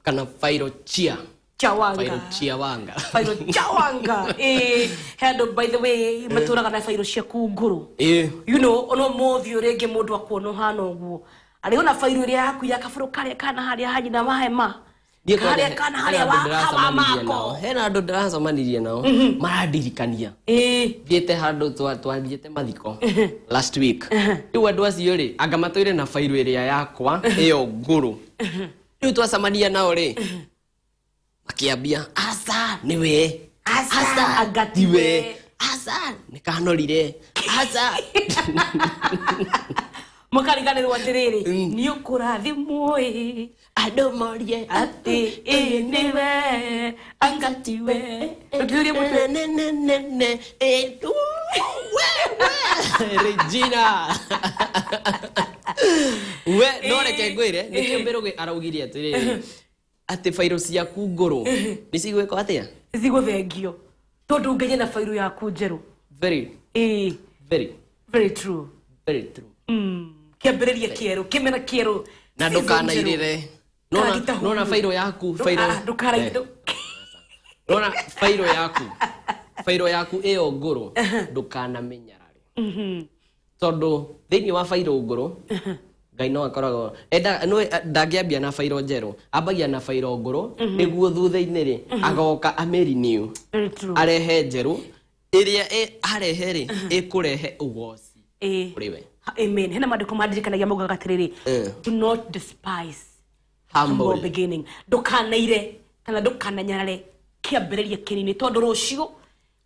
kana Fairo Chia Chawanga Fairo Chawanga handle by the way matura kana Fairo cia kunguru you know ono mothi urenge mundu akuona hana uguo aliona Fairo ria yaku ya kaburu kare kana haria haji na mahema kare kana haria wa mako hena andu ndirasamanirie nao maradirikania thiete handu twathiete mathiko last week riu andu acio ri anga matwire na Fairo ria yakwa iyo nguru riu twasamania nao ri makiambia asa niwe asa agatiwe asa nikanorire asa mukariganirwo atiriri ni ukurathimwo andu morie ati niwe agatiwe tuturie mutu ne Regina we no reke ngwire ni kimbiro araugirie atiriri ati Fairo ciaku nguru ni cigweka atia ciguthengio tondu ngenye na Fairo yaku njeru very true kiambiriria kieru kimena kieru na ndukanairire nona Fairo yaku nona Fairo yaku iyo nguru ndukanamenyarare tondu thiini wa Fairo nguru Ngai no akoragwo ndagiambia na Fairo njeru ambagia na Fairo nguru niguo thutha-ini ri agoka ameri new arehe njeru iria arehe ri ikurehe ugoci uriwe amen hena mandiko madirikanagia mugaga atiriri do not despise humble beginning ndukanaire kana ndukananyarare kiambiriria kinini tondu rucio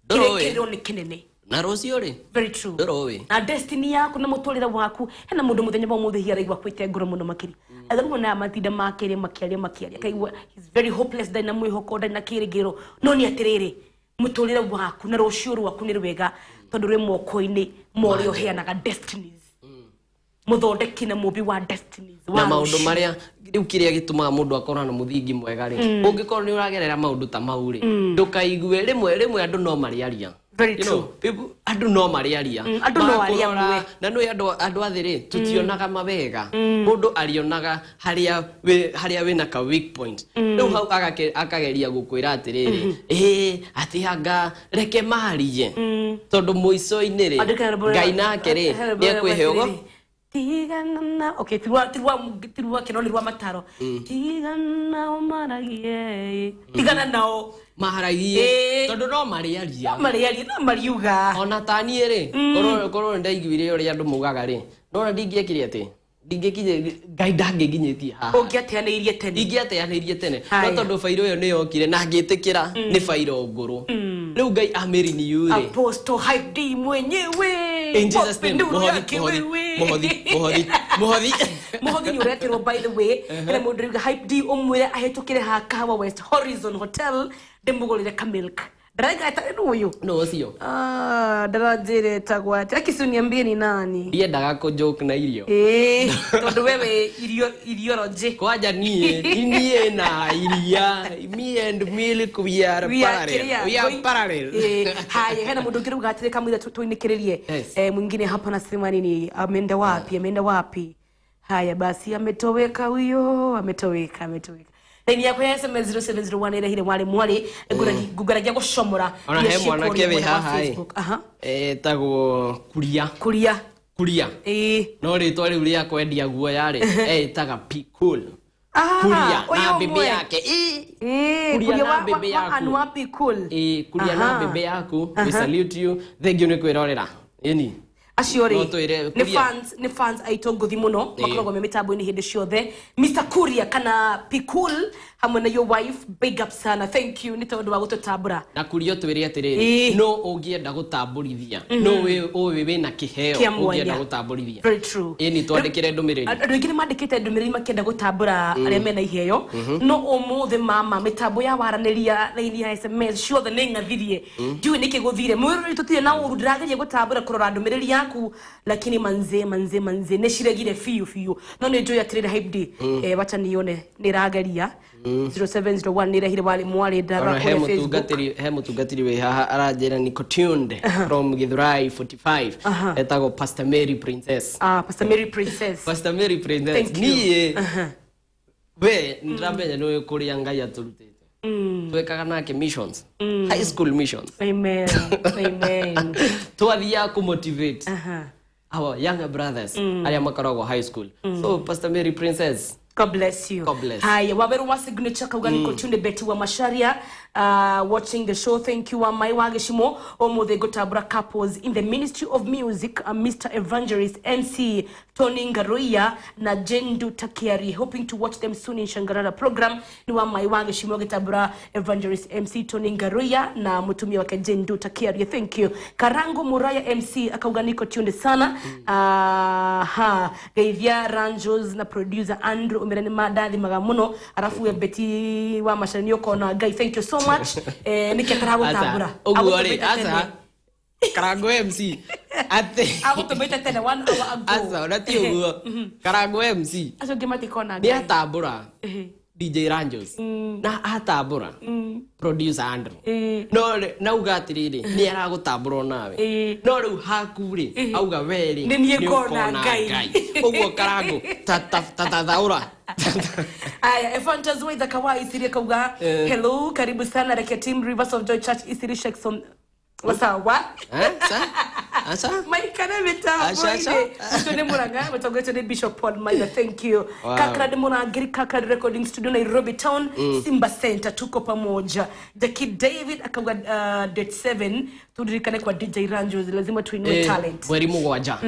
kirekero ni kinene na rucio ri very true ndorowe na destiny yaku na muturira waku hena mundu muthenya wa muthi hiraigwa kwite ngoro muno makiri agarumo na matinda makire makiaria kaigwa he's very hopeless dai na mwihoko dai na kirigiro no ni atiriri muturira waku na rucio rwaku ni rwega tondu rwe moko-ini morio heanaga destinies muthondeki na mubi wa destinies na maundu maria riu kiria gitumaga mundu akorana na muthingi mwega ri ungikorwo ni uragerera maundu ta mau ri ndukaigue rimwe andu no mariaria very true andu no mariaria andu no aria mwe na no andu athiri tutionaga mabega mundu arionaga haria wina ka weak point riu hau akageria gukwira atiriri ati hanga reke marie tondu muico-ini ri Ngai nake ri ni ekwiheogo tigana okay tirwa kinoni rwa mataro tigana omaragie tigana nao maharagie tondu no mariaria na mariuga ona tani ri korwo ndaiguire uri andu mugaga ri no ndingiekire ati ndingikije Ngai ndanginyitie haha ingiateaneirie tene no tondu Fairo yo ni yokire na ngitikira ni Fairo nguru riu Ngai ameri ni yure apostle hype d mwenyewe in Jesus name muhothi ni uretirwo by the way ene mundu riuga hype d umwire ahetukire ha Kahawa West Horizon Hotel ndimugurire kamilk Draga ita uyu no ucio darajire tagwate akisuniambie ni nani ndiendaga ku joke na irio tondu wewe idiology kwaja nie na iria me and milk we are parallel haya hena mundu ngiruga atire kamwira tuinikiririe mwingine hapa na Simani ni ameenda wapi haya basi ametoweka huyo ametoweka Ni yako ya SMS 0701 ile mwali gugaragia gucomora ona he mwana kewe haha tagwo kuria no ritwa riu ria kwendia guo yari taga Pikul kuria na bebe yake kuria na bebe yako anwa Pikul kuria na bebe yako we salute you thank you ni kwirorera yani Ashiori ni fans aitongothi muno makoragwo me mitambo-ini hindi ciothe Mr Kuria kana Pikul hamwe na your wife big up sana thank you ni tondu wa gututambura na Kuria twiri atiriri no ungienda gutamburithia no we wina kiheo ungienda gutamburithia very true ni twandikire ndumiriri andu ingi ni mandikite ndumiriri makienda gutambura aria mena iheo no umuthi mama mitambo ya waraniria laini ya SMS ciothe ni ngathirie ndiwe niki guthire mwiruri tutire na uru ndirageria gutambura kurora ndumiriri yaku lakini manze ne ciregire fiu no ni joy atiriri hype d wacha nione nirageria 0701 nirehire wali mwali ndara kuri Facebook he mutungatiri we haha aranjira ni tuned from Githurai 45 etago Pastor Mary Princess Pastor Mary Princess ni we ndramenya no kuria ngai aturutite twekaga nake missions high school missions amen amen twathia ku motivate our younger brothers aria makaragwo high school so Pastor Mary Princess, God bless you. God bless. Hi, waberu wa signature kaugani kotunde Betty wa Masharia watching the show. Thank you Mai Wageshimo Omode Gotabra couples in the Ministry of Music, Mr. Evangelist MC Tony Ngaroia na Jendu Takiari, hoping to watch them soon in Shangarara program. Ni wa Mai Wageshimo Gotabra Evangelist MC Tony Ngaroia na mutumi wake Jendu Takiari. Thank you. Karango Muraya MC akaugani kotunde sana. Gaivia Ranjos na producer Andrew umerani madadi magamuno arafu we Betty wa Masharia yoko na guy. Thank you so much. Niketara gutabura. Ogwore asa Karango MC ate agutumite tene 1 hour ago. asa onati ogwo Karango MC aso gemati kona ni atabura DJ Ranjos na atabura producer Andrew no na ugatiriri ni aragutabura nawe no riu hakuri auga weri ni kona ngai ogwo Karango tataura aya Evangelist with the kawaii siria kauga hello karibu sana reke team Rivers of Joy Church Isiri Shekson wasawa asa maikana meta boide tone muranga metogeto de Bishop Paul Maina. Thank you kakra de mona giri kakra recording studio Nairobi town Simba Center tuko pamoja. Jackie David akawa date 7 tudikane kwa DJ Ranjos lazima tuinue talent weri mugwanja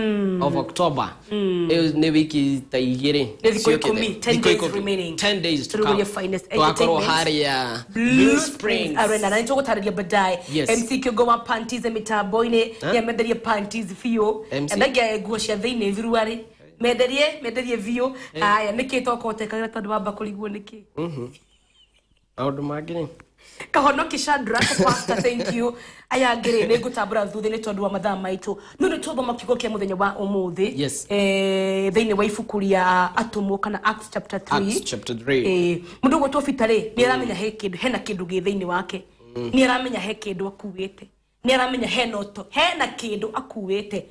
of October ne wiki taigire 10 days remaining 10 days to come your finest entertainment Blue Springs arena na nitoko taradia badai MC Kigoma panties mitaboine ya medaria panties fio ndagia eguo cia thine viruari medarie vio aya nikitoko tekagera tondu wamba kuriguo niki audu magine kahonoki Shadrack pastor. Thank you aya ngire ne gutabura thuthe ni tondu wa mathaa maitu no ni toba makigo kia muthenya wa umuthi thine wa ibuku ria atumo kana Acts chapter 3 mundu gwo tofitare ni aramenya hena kindu gi thine wake ni aramenya he kindu akuwete ni aramenya hena kindu akuwete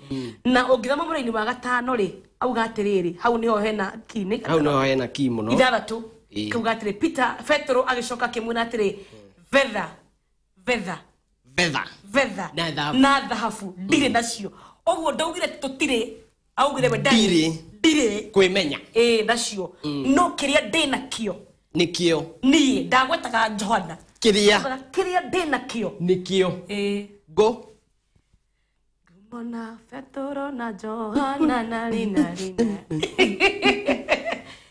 na ungithama muraini wa gatano ri auga atiriri hau niho hena kini hau niho hena ki muno ithathatu kauga atiri Peter Petro agicoka kimuna atiri vetha na dhahabu ndire nacio ogwo ndaugire tutire augire we ndire kwimenya nacio no kiria ndina kio nikio ni ndagwetaga Johana kiria ndina kio nikio go Mona Petro na Johana na lina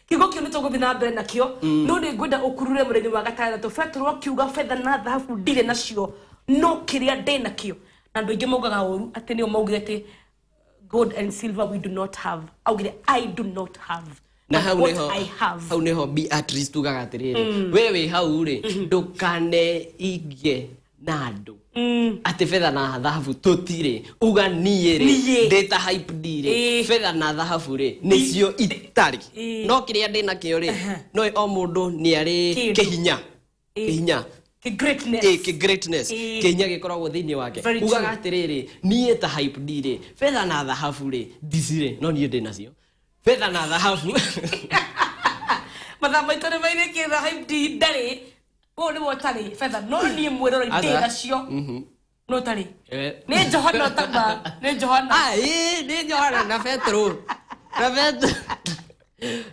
kigo kio nitogo bina mbere nakio no ni ngwenda ukurure mureni wa gatandatu Petro akiuga fedha na dhahabu ndire nacio no kiria ndina kio na ndu ingi mogaga uru ati ni maugire ati gold and silver we do not have augire I do not have na hau neho Beatrice tugaga atiriri wewe hau ri ndukane ige nando ati fedha na dhahabu tutire uga niere data hype dire fedha na dhahabu ri nicio itari no kiria ndina kio ri no o mundu ni ari kihinya greatness kinya gikoragwo thiini wake uga atiriri nie ta hype dire fedha na dhahabu ri dicire no nie ndina cio fedha na dhahabu madama itore maire ki hype di ndari o ni wotari fedha no nie mwero ndina cio no tari ni Johana taba ni Johana ni Johana na Petro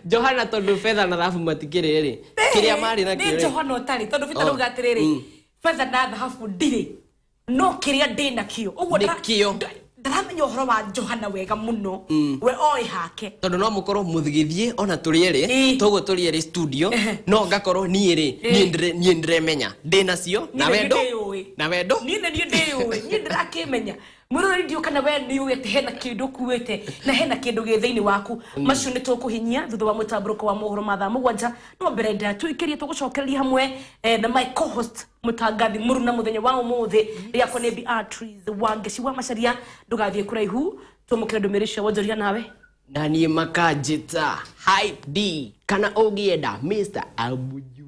Johana tondu fedha na dhahabu matikire ri kiria mari na ni Johana tari tondu Petro ugatiriri fedha na dhahabu ndire no kiria ndina kio ogwo ndaramenya uhoro wa Johana wega muno we oi hake tondu no mukorwo muthigithie ona turiere togo turiere studio no ngakorwo niere nie ndiremenya ndinacio na wendo ni ndiyoi ni ndirakimenya murori ndio kana we ni uyete hena kindu kuwete na hena kindu gi thiini waku macio ni tukuhinyia thutha wa mutamburuko wa mohoro mathaa mugwanja no mbere nda tuikirie tugucokereria hamwe na my co-host mutangathi muruna muthenya wa umuthi yako ni Beatrice Wangeci wa Masharia ndugathie kuraihu tumukire ndumirisha wonjoria nawe na nie makajita hype D kana ogienda Mr. Abuju